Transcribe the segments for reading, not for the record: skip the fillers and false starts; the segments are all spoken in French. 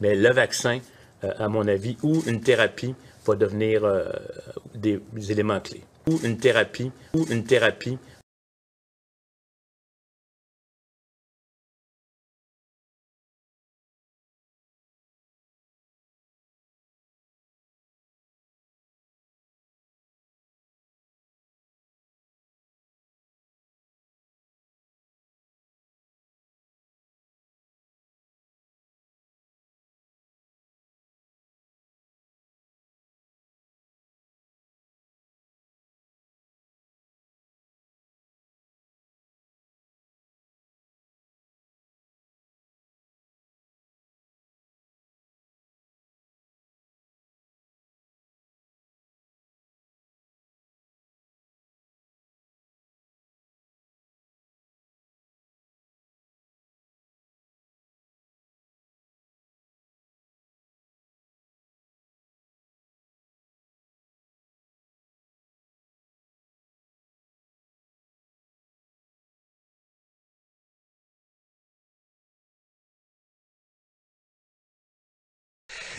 Mais le vaccin, à mon avis, ou une thérapie va devenir des éléments clés. Ou une thérapie.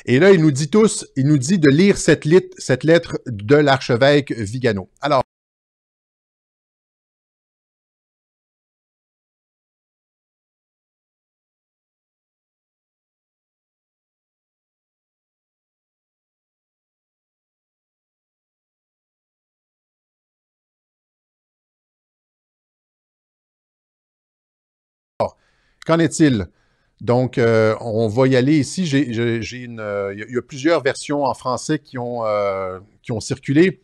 Et là, il nous dit de lire cette lettre de l'archevêque Vigano. Alors, qu'en est-il? Donc, on va y aller ici. Il y a plusieurs versions en français qui ont circulé.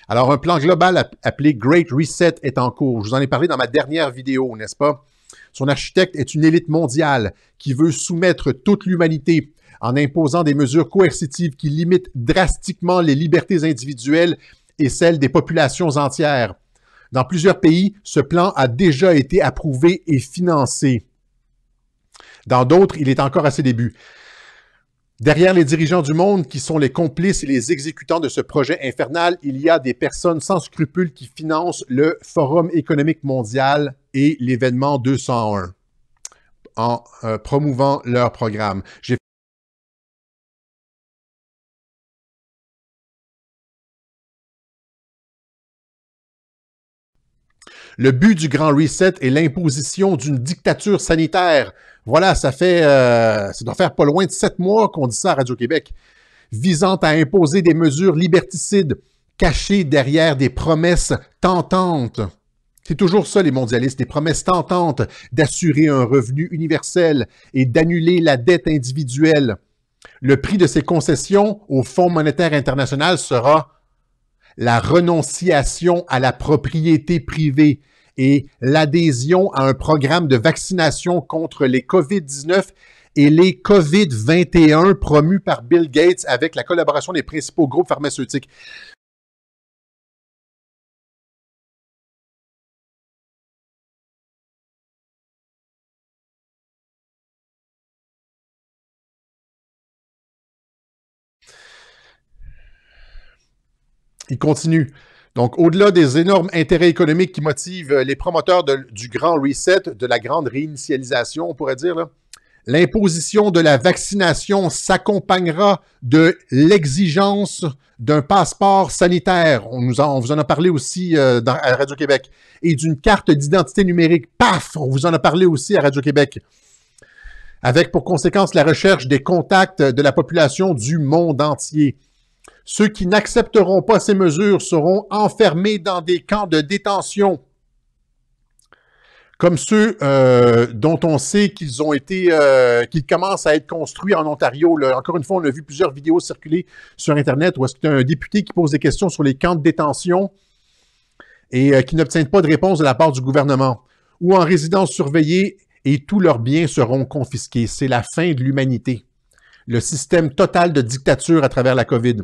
Alors, un plan global appelé Great Reset est en cours. Je vous en ai parlé dans ma dernière vidéo, n'est-ce pas? Son architecte est une élite mondiale qui veut soumettre toute l'humanité en imposant des mesures coercitives qui limitent drastiquement les libertés individuelles et celles des populations entières. Dans plusieurs pays, ce plan a déjà été approuvé et financé. Dans d'autres, il est encore à ses débuts. Derrière les dirigeants du monde qui sont les complices et les exécutants de ce projet infernal, il y a des personnes sans scrupules qui financent le Forum économique mondial et l'événement 201 en promouvant leur programme. Le but du Grand Reset est l'imposition d'une dictature sanitaire. Voilà, ça doit faire pas loin de 7 mois qu'on dit ça à Radio-Québec, visant à imposer des mesures liberticides cachées derrière des promesses tentantes. C'est toujours ça, les mondialistes, des promesses tentantes d'assurer un revenu universel et d'annuler la dette individuelle. Le prix de ces concessions au Fonds monétaire international sera la renonciation à la propriété privée et l'adhésion à un programme de vaccination contre les COVID-19 et les COVID-21 promus par Bill Gates avec la collaboration des principaux groupes pharmaceutiques. Il continue. Donc, au-delà des énormes intérêts économiques qui motivent les promoteurs du grand reset, de la grande réinitialisation, on pourrait dire, l'imposition de la vaccination s'accompagnera de l'exigence d'un passeport sanitaire. On vous en a parlé aussi à Radio-Québec. Et d'une carte d'identité numérique. Paf! On vous en a parlé aussi à Radio-Québec. Avec pour conséquence la recherche des contacts de la population du monde entier. Ceux qui n'accepteront pas ces mesures seront enfermés dans des camps de détention, comme ceux dont on sait qu'ils commencent à être construits en Ontario. Là, encore une fois, on a vu plusieurs vidéos circuler sur Internet où est-ce qu'il y a un député qui pose des questions sur les camps de détention et qui n'obtiennent pas de réponse de la part du gouvernement, ou en résidence surveillée et tous leurs biens seront confisqués. C'est la fin de l'humanité. Le système total de dictature à travers la COVID.